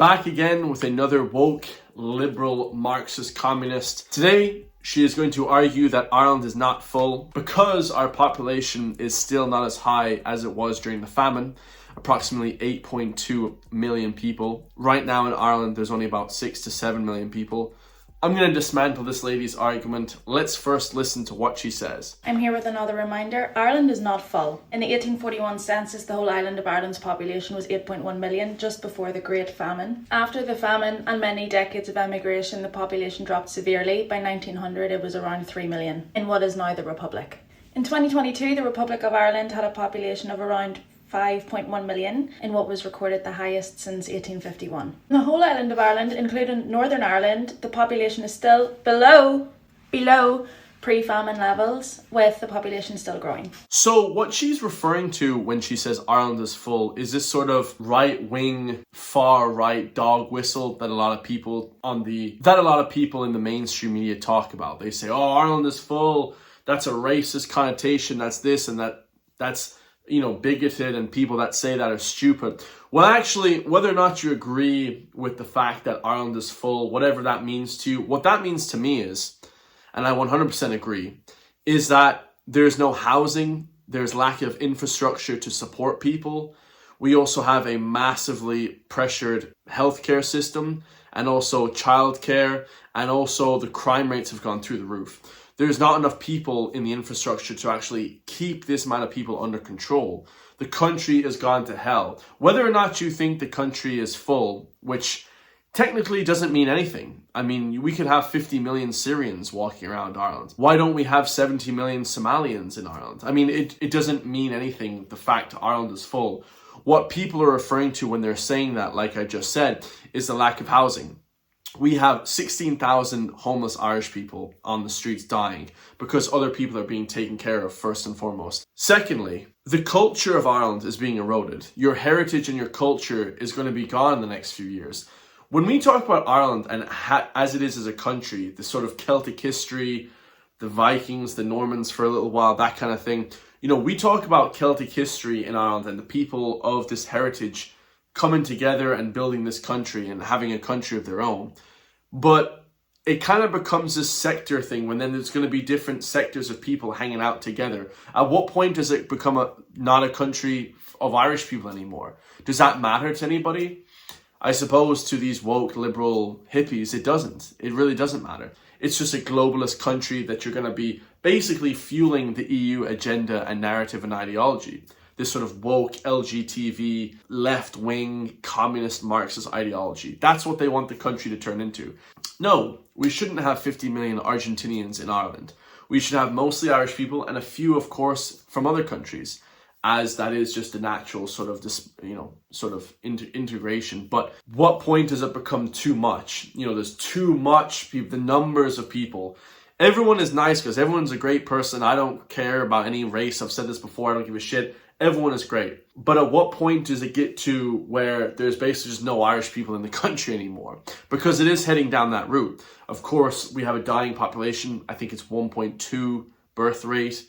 back again with another woke, liberal, Marxist communist. Today, she is going to argue that Ireland is not full because our population is still not as high as it was during the famine. Approximately 8.2 million people. Right now in Ireland, there's only about 6 to 7 million people. I'm going to dismantle this lady's argument. Let's first listen to what she says. I'm here with another reminder. Ireland is not full. In the 1841 census, the whole island of Ireland's population was 8.1 million, just before the Great Famine. After the famine and many decades of emigration, the population dropped severely. By 1900, it was around 3 million, in what is now the Republic. In 2022, the Republic of Ireland had a population of around 5.1 million in what was recorded the highest since 1851. In the whole island of Ireland, including Northern Ireland, the population is still below pre-famine levels, with the population still growing. So what she's referring to when she says Ireland is full is this sort of right-wing, far-right dog whistle that a lot of people in the mainstream media talk about. They say, oh, Ireland is full, that's a racist connotation, that's this and that's bigoted, and people that say that are stupid. Well, actually, whether or not you agree with the fact that Ireland is full, whatever that means to you, what that means to me is, and I 100% agree, is that there's no housing, there's lack of infrastructure to support people. We also have a massively pressured healthcare system, and also childcare, and also the crime rates have gone through the roof. There's not enough people in the infrastructure to actually keep this amount of people under control. The country has gone to hell. Whether or not you think the country is full, which technically doesn't mean anything. I mean, we could have 50 million Syrians walking around Ireland. Why don't we have 70 million Somalians in Ireland? I mean, it doesn't mean anything, the fact Ireland is full. What people are referring to when they're saying that, like I just said, is the lack of housing. We have 16,000 homeless Irish people on the streets dying because other people are being taken care of first and foremost. Secondly, the culture of Ireland is being eroded. Your heritage and your culture is going to be gone in the next few years. When we talk about Ireland and as it is as a country, the sort of Celtic history, the Vikings, the Normans for a little while, that kind of thing, we talk about Celtic history in Ireland and the people of this heritage coming together and building this country and having a country of their own. But it kind of becomes this sector thing when then there's going to be different sectors of people hanging out together. At what point does it become not a country of Irish people anymore? Does that matter to anybody? I suppose to these woke liberal hippies, it doesn't. It really doesn't matter. It's just a globalist country that you're going to be basically fueling the EU agenda and narrative and ideology. This sort of woke, LGTB, left-wing, communist, Marxist ideology. That's what they want the country to turn into. No, we shouldn't have 50 million Argentinians in Ireland. We should have mostly Irish people and a few, of course, from other countries, as that is just a natural sort of integration. But what point does it become too much? There's too much people, the numbers of people. Everyone is nice because everyone's a great person. I don't care about any race. I've said this before. I don't give a shit. Everyone is great. But at what point does it get to where there's basically just no Irish people in the country anymore? Because it is heading down that route. Of course, we have a dying population. I think it's 1.2 birth rate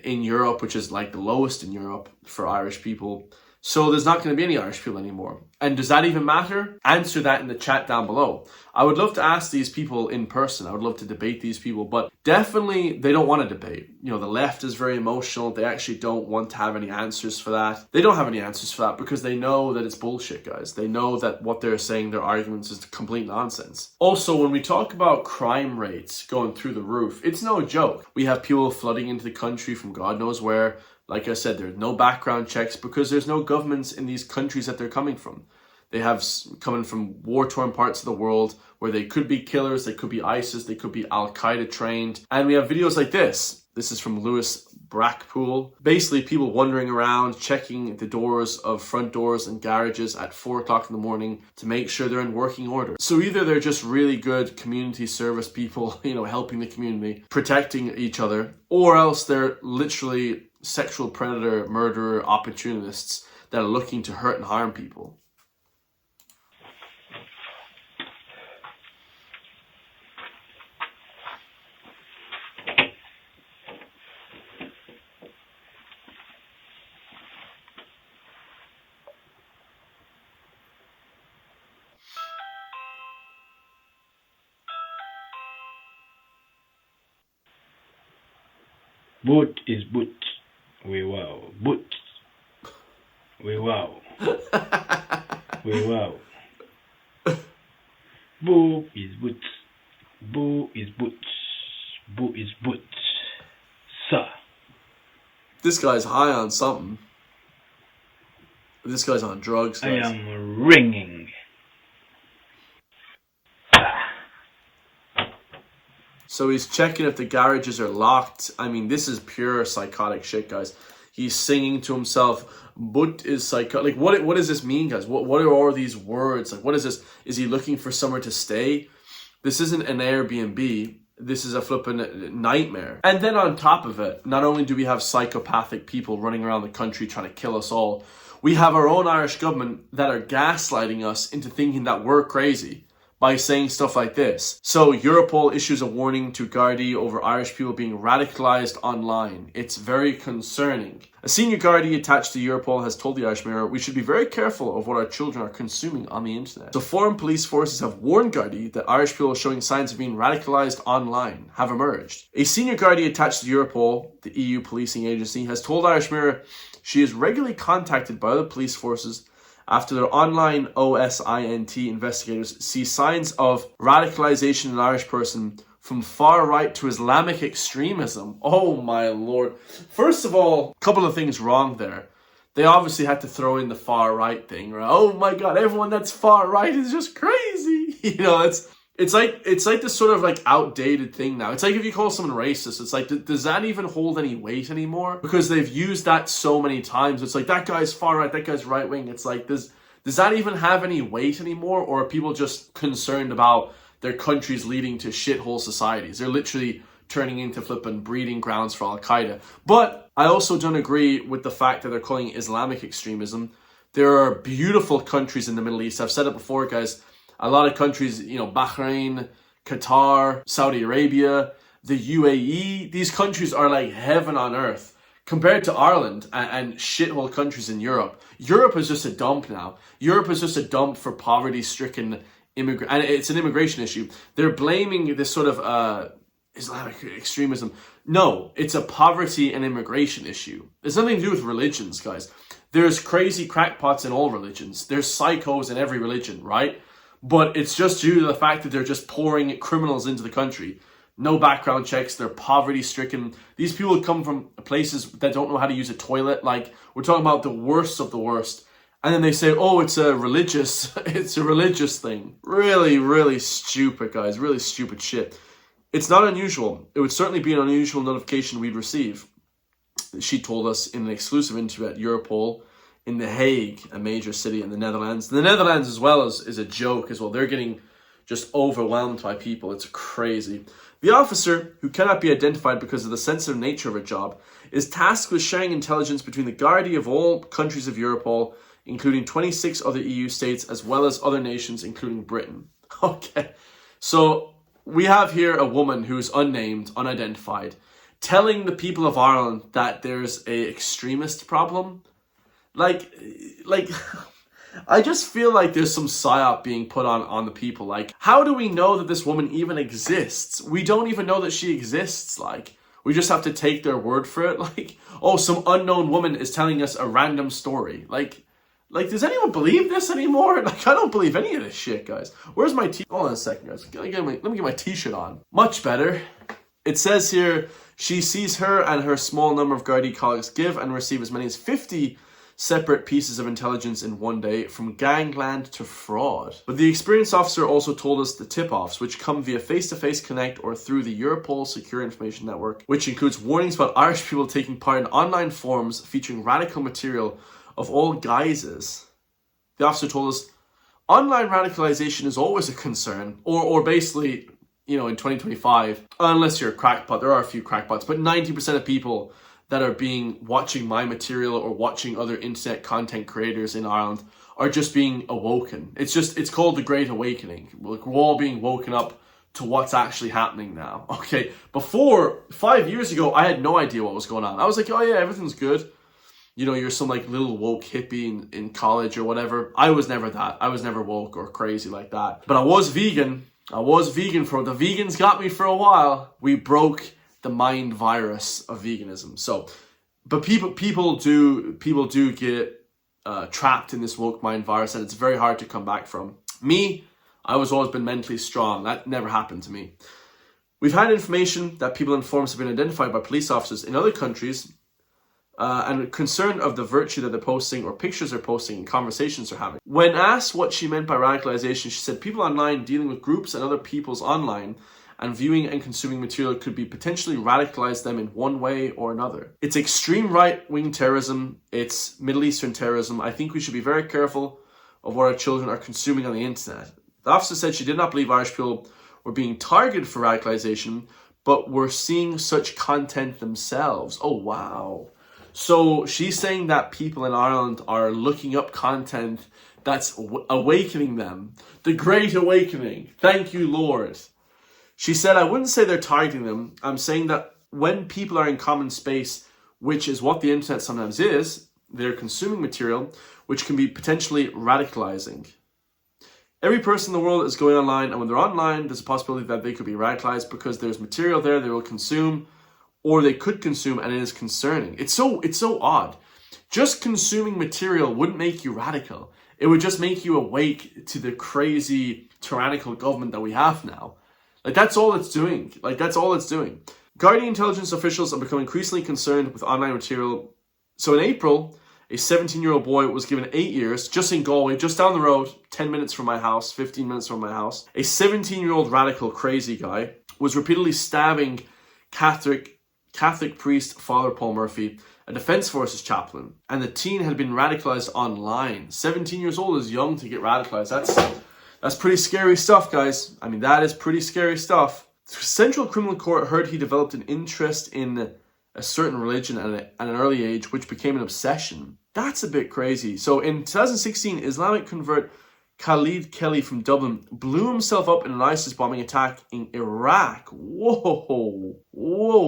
in Europe, which is like the lowest in Europe for Irish people. So there's not going to be any Irish people anymore. And does that even matter? Answer that in the chat down below. I would love to ask these people in person. I would love to debate these people, but definitely they don't want to debate. The left is very emotional. They actually don't want to have any answers for that. They don't have any answers for that because they know that it's bullshit, guys. They know that what they're saying, their arguments, is complete nonsense. Also, when we talk about crime rates going through the roof, it's no joke. We have people flooding into the country from God knows where. Like I said, there's no background checks because there's no governments in these countries that they're coming from. They have coming from war-torn parts of the world where they could be killers, they could be ISIS, they could be Al-Qaeda trained. And we have videos like this. This is from Lewis Brackpool. Basically, people wandering around, checking the doors of front doors and garages at 4 o'clock in the morning to make sure they're in working order. So either they're just really good community service people, helping the community, protecting each other, or else they're literally sexual predator, murderer, opportunists that are looking to hurt and harm people. Boot is boot. We wow. Boot. We wow. We wow. Boo is boot. Boo is boot. Boo is boot. Sir. This guy's high on something. This guy's on drugs, guys. I am ringing. So he's checking if the garages are locked. I mean, this is pure psychotic shit, guys. He's singing to himself. But is psychotic. Like, what does this mean, guys? What are all these words? Like, what is this? Is he looking for somewhere to stay? This isn't an Airbnb. This is a flipping nightmare. And then on top of it, not only do we have psychopathic people running around the country trying to kill us all, we have our own Irish government that are gaslighting us into thinking that we're crazy by saying stuff like this. So Europol issues a warning to Gardaí over Irish people being radicalized online. It's very concerning. A senior Gardaí attached to Europol has told the Irish Mirror, we should be very careful of what our children are consuming on the internet. So foreign police forces have warned Gardaí that Irish people showing signs of being radicalized online have emerged. A senior Gardaí attached to Europol, the EU policing agency, has told Irish Mirror she is regularly contacted by other police forces after their online OSINT investigators see signs of radicalization in an Irish person from far right to Islamic extremism. Oh my lord. First of all, a couple of things wrong there. They obviously had to throw in the far right thing, right? Oh my god, everyone that's far right is just crazy. You know, it's like this sort of like outdated thing now. It's like if you call someone racist, it's like, does that even hold any weight anymore? Because they've used that so many times. It's like, that guy's far right, that guy's right wing. It's like, does that even have any weight anymore? Or are people just concerned about their countries leading to shithole societies? They're literally turning into flipping breeding grounds for Al-Qaeda. But I also don't agree with the fact that they're calling it Islamic extremism. There are beautiful countries in the Middle East. I've said it before, guys. A lot of countries, you know, Bahrain, Qatar, Saudi Arabia, the UAE, these countries are like heaven on earth compared to Ireland and shithole countries in Europe. Europe is just a dump now. Europe is just a dump for poverty-stricken immigrant, and it's an immigration issue. They're blaming this sort of Islamic extremism. No, it's a poverty and immigration issue. It's nothing to do with religions, guys. There's crazy crackpots in all religions. There's psychos in every religion, right? But it's just due to the fact that they're just pouring criminals into the country. No background checks. They're poverty-stricken. These people come from places that don't know how to use a toilet. Like, we're talking about the worst of the worst. And then they say, oh, it's a religious thing. Really, really stupid, guys. Really stupid shit. It's not unusual. It would certainly be an unusual notification we'd receive. She told us in an exclusive interview at Europol in The Hague, a major city in the Netherlands. The Netherlands as well is a joke as well. They're getting just overwhelmed by people. It's crazy. The officer, who cannot be identified because of the sensitive nature of her job, is tasked with sharing intelligence between the Gardaí of all countries of Europol, including 26 other EU states, as well as other nations, including Britain. Okay, so we have here a woman who's unnamed, unidentified, telling the people of Ireland that there's a extremist problem. Like, I just feel like there's some psyop being put on the people. Like, how do we know that this woman even exists? We don't even know that she exists. Like, we just have to take their word for it. Like, oh, some unknown woman is telling us a random story. Like, does anyone believe this anymore? Like, I don't believe any of this shit, guys. Where's my t- Hold on a second, guys. Let me get my t-shirt on. Much better. It says here, she sees her and her small number of Gardaí colleagues give and receive as many as 50 separate pieces of intelligence in one day, from gangland to fraud. But the experienced officer also told us the tip-offs, which come via face-to-face connect or through the Europol Secure Information Network, which includes warnings about Irish people taking part in online forums featuring radical material of all guises. The officer told us, online radicalization is always a concern, or basically, you know, in 2025, unless you're a crackpot, there are a few crackpots, but 90% of people that are watching my material or watching other internet content creators in Ireland are just being awoken. It's called the Great Awakening. We're all being woken up to what's actually happening now. Okay, before, 5 years ago, I had no idea what was going on. I was like, oh yeah, everything's good. You know, you're some like little woke hippie in college or whatever. I was never that. I was never woke or crazy like that. But I was vegan. The vegans got me for a while. We broke the mind virus of veganism. So, but people do get trapped in this woke mind virus, and it's very hard to come back from. Me, I was always been mentally strong. That never happened to me. We've had information that people in forums have been identified by police officers in other countries and concerned of the virtue that they're posting or pictures they're posting and conversations they're having. When asked what she meant by radicalization, she said people online dealing with groups and other people's online and viewing and consuming material could be potentially radicalize them in one way or another. It's extreme right-wing terrorism. It's Middle Eastern terrorism. I think we should be very careful of what our children are consuming on the internet. The officer said she did not believe Irish people were being targeted for radicalization, but were seeing such content themselves. Oh, wow. So she's saying that people in Ireland are looking up content that's awakening them. The Great Awakening. Thank you, Lord. She said, I wouldn't say they're targeting them. I'm saying that when people are in common space, which is what the internet sometimes is, they're consuming material which can be potentially radicalizing. Every person in the world is going online, and when they're online, there's a possibility that they could be radicalized because there's material there they will consume, or they could consume, and it is concerning. It's so odd. Just consuming material wouldn't make you radical. It would just make you awake to the crazy tyrannical government that we have now. That's all it's doing. That's all it's doing. Guardian intelligence officials have become increasingly concerned with online material. So in April, a 17-year-old boy was given 8 years, just in Galway, just down the road, 10 minutes from my house, 15 minutes from my house. A 17-year-old radical crazy guy was repeatedly stabbing Catholic priest Father Paul Murphy, a Defence Forces chaplain. And the teen had been radicalized online. 17 years old is young to get radicalized. That's pretty scary stuff, guys. I mean, that is pretty scary stuff. The Central Criminal Court heard he developed an interest in a certain religion at an early age, which became an obsession. That's a bit crazy. So in 2016, Islamic convert Khalid Kelly from Dublin blew himself up in an ISIS bombing attack in Iraq. Whoa,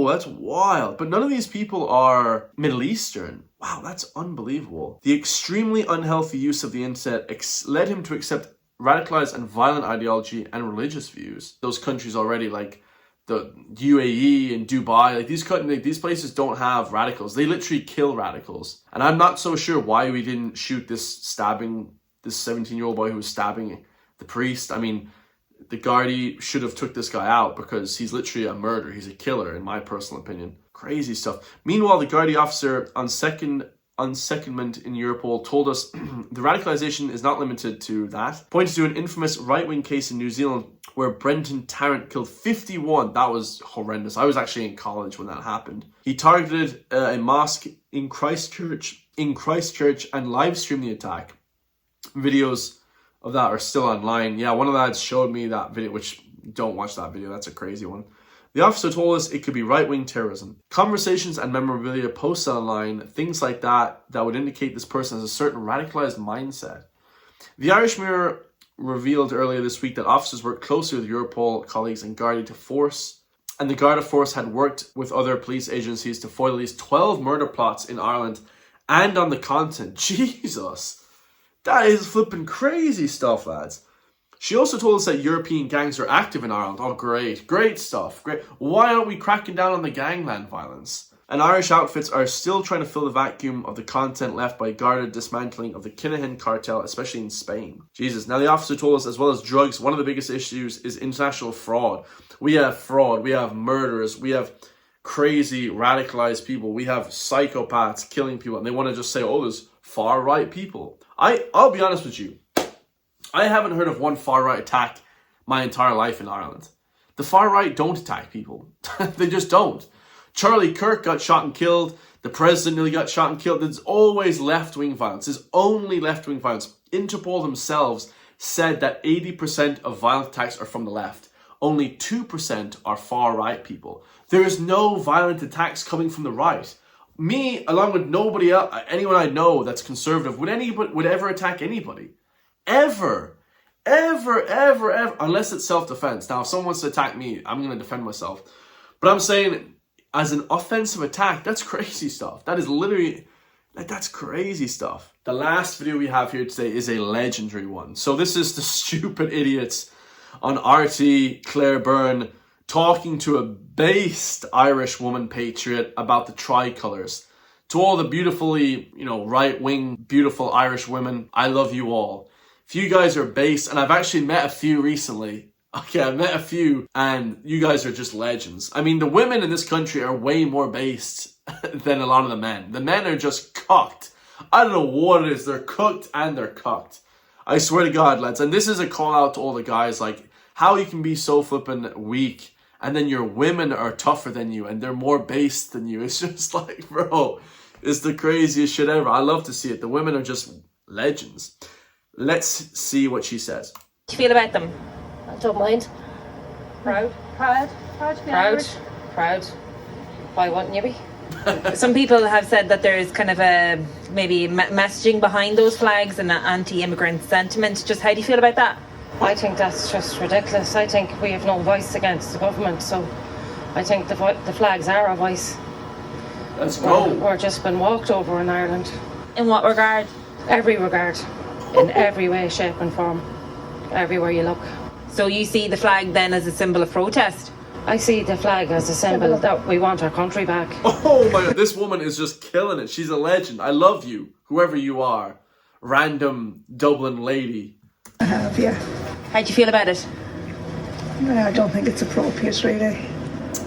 that's wild. But none of these people are Middle Eastern. Wow, that's unbelievable. The extremely unhealthy use of the internet led him to accept radicalized and violent ideology and religious views. Those countries already, like the UAE and Dubai, these places don't have radicals. They literally kill radicals. And I'm not so sure why we didn't shoot this 17-year-old boy who was stabbing the priest. I mean, the Gardaí should have took this guy out because he's literally a murderer. He's a killer, in my personal opinion. Crazy stuff. Meanwhile, the Gardaí officer on secondment in Europol told us the radicalization is not limited to that. Pointed to an infamous right-wing case in New Zealand where Brenton Tarrant killed 51. That was horrendous. I was actually in college when that happened. He targeted a mosque in Christchurch and live streamed the attack. Videos of that are still online. Yeah, one of the lads showed me that video, which don't watch that video. That's a crazy one. The officer told us it could be right-wing terrorism. Conversations and memorabilia posted online, things like that would indicate this person has a certain radicalized mindset. The Irish Mirror revealed earlier this week that officers worked closely with Europol colleagues and Garda Force, and the Garda Force had worked with other police agencies to foil at least 12 murder plots in Ireland and on the continent. Jesus, that is flipping crazy stuff, lads. She also told us that European gangs are active in Ireland. Oh, great stuff. Great. Why aren't we cracking down on the gangland violence? And Irish outfits are still trying to fill the vacuum of the content left by Garda dismantling of the Kinahan cartel, especially in Spain. Jesus. Now, the officer told us, as well as drugs, one of the biggest issues is international fraud. We have murderers, we have crazy radicalized people, we have psychopaths killing people, and they want to just say, oh, there's far-right people. I'll be honest with you. I haven't heard of one far-right attack my entire life in Ireland. The far-right don't attack people. They just don't. Charlie Kirk got shot and killed. The president nearly got shot and killed. There's always left-wing violence. There's only left-wing violence. Interpol themselves said that 80% of violent attacks are from the left. Only 2% are far-right people. There is no violent attacks coming from the right. Me, along with nobody else, anyone I know that's conservative, would ever attack anybody. Ever, unless it's self-defense. Now, if someone wants to attack me, I'm going to defend myself. But I'm saying, as an offensive attack, that's crazy stuff. That is literally, that's crazy stuff. The last video we have here today is a legendary one. So this is the stupid idiots on RT, Claire Byrne, talking to a based Irish woman patriot about the tricolours. To all the beautifully, right-wing, beautiful Irish women, I love you all. If you guys are based, and I've actually met a few recently. Okay, I've met a few, and you guys are just legends. I mean, the women in this country are way more based than a lot of the men. The men are just cocked. I don't know what it is. They're cooked and they're cocked. I swear to God, lads. And this is a call out to all the guys, like, how you can be so flippin' weak, and then your women are tougher than you, and they're more based than you. It's just like, bro, it's the craziest shit ever. I love to see it. The women are just legends. Let's see what she says. How do you feel about them? I don't mind. Proud? Proud to be Irish. Proud. Why wouldn't you be? Some people have said that there's kind of a maybe messaging behind those flags and an anti-immigrant sentiment. Just how do you feel about that? I think that's just ridiculous. I think we have no voice against the government, so I think the flags are our voice. Let's go. We're just been walked over in Ireland. In what regard? Every regard. In every way, shape and form. Everywhere you look. So you see the flag then as a symbol of protest? I see the flag as a symbol that we want our country back. Oh my God, this woman is just killing it. She's a legend. I love you, whoever you are. Random Dublin lady. I have, yeah. How do you feel about it? I don't think it's appropriate, really.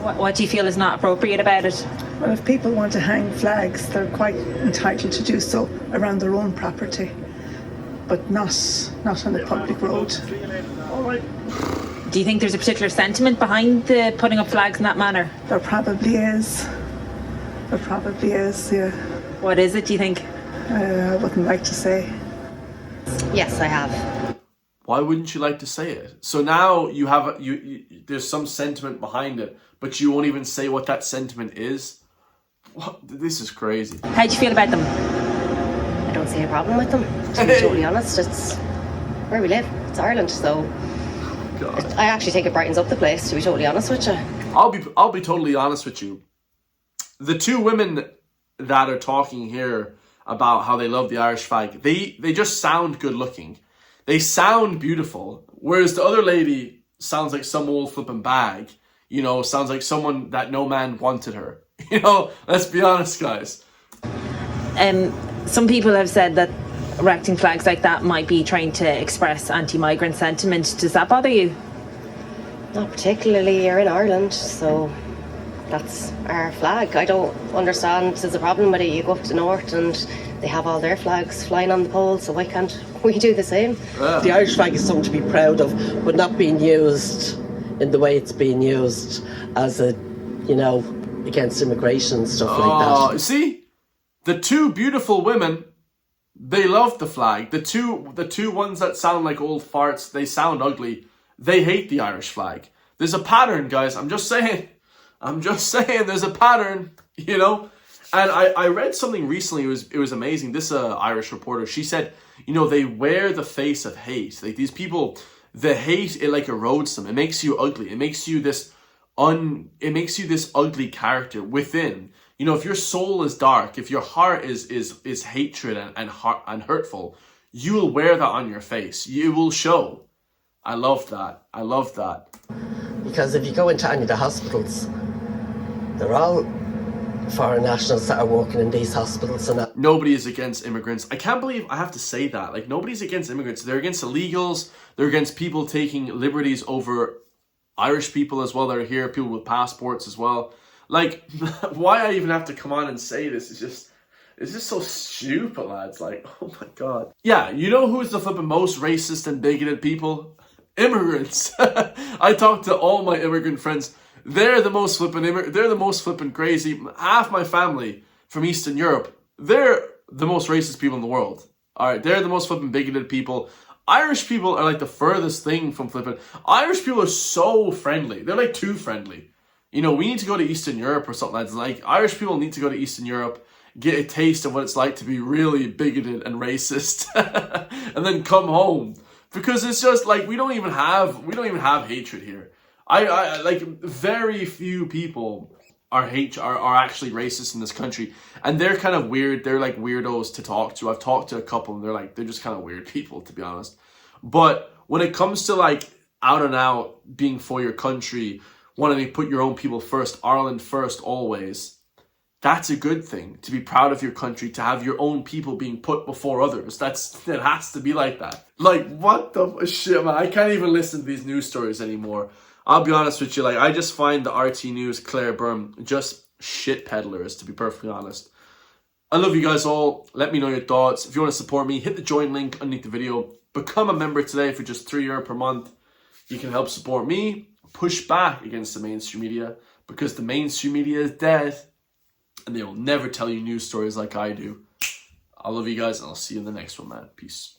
What do you feel is not appropriate about it? Well, if people want to hang flags, they're quite entitled to do so around their own property, but not on the public road. Do you think there's a particular sentiment behind the putting up flags in that manner? There probably is. Yeah. What is it, do you think? I wouldn't like to say. Yes, I have. Why wouldn't you like to say it? So now you have there's some sentiment behind it, but you won't even say what that sentiment is? What? This is crazy. How do you feel about them? I don't see a problem with them, to be totally honest. It's where we live. It's Ireland, so God. I actually think it brightens up the place, to be totally honest with you. I'll be totally honest with you. The two women that are talking here about how they love the Irish flag, they just sound good looking. They sound beautiful. Whereas the other lady sounds like some old flipping bag. Sounds like someone that no man wanted her. Let's be honest, guys. Some people have said that erecting flags like that might be trying to express anti-migrant sentiment. Does that bother you? Not particularly. You're in Ireland, so that's our flag. I don't understand there's a problem with it. You go up to North and they have all their flags flying on the pole, so why can't we do the same? The Irish flag is something to be proud of, but not being used in the way it's being used as against immigration and stuff like that. See? The two beautiful women, they love the flag. The two ones that sound like old farts, they sound ugly. They hate the Irish flag. There's a pattern, guys. I'm just saying there's a pattern, And I read something recently, it was amazing. This Irish reporter, she said, they wear the face of hate. Like these people, the hate, it like erodes them. It makes you ugly. It makes you this ugly character within. If your soul is dark, if your heart is hatred and hurtful, you will wear that on your face. You will show. I love that. Because if you go into any of the hospitals, they're all foreign nationals that are working in these hospitals and that. Nobody is against immigrants. I can't believe I have to say that. Like, nobody's against immigrants. They're against illegals. They're against people taking liberties over Irish people as well that are here, people with passports as well. Like, why I even have to come on and say this is just so stupid, lads. Like, oh my God. Yeah, who's the flipping most racist and bigoted people? Immigrants. I talk to all my immigrant friends. They're the most flipping crazy. Half my family from Eastern Europe, they're the most racist people in the world. Alright, they're the most flipping bigoted people. Irish people are like the furthest thing from flipping. Irish people are so friendly. They're like too friendly. We need to go to Eastern Europe or something like Irish people need to go to Eastern Europe, get a taste of what it's like to be really bigoted and racist, and then come home. Because it's just like we don't even have hatred here. I like very few people are actually racist in this country, and they're kind of weird. They're like weirdos to talk to. I've talked to a couple, and they're just kind of weird people, to be honest. But when it comes to like out and out being for your country, wanting to put your own people first, Ireland first always. That's a good thing, to be proud of your country, to have your own people being put before others. It has to be like that. Like, what the shit, man? I can't even listen to these news stories anymore. I'll be honest with you, like, I just find the RT News, Claire Byrne, just shit peddlers, to be perfectly honest. I love you guys all. Let me know your thoughts. If you want to support me, hit the join link underneath the video. Become a member today for just €3 per month. You can help support me, push back against the mainstream media, because the mainstream media is dead. And they will never tell you news stories like I do. I love you guys, and I'll see you in the next one, man. Peace.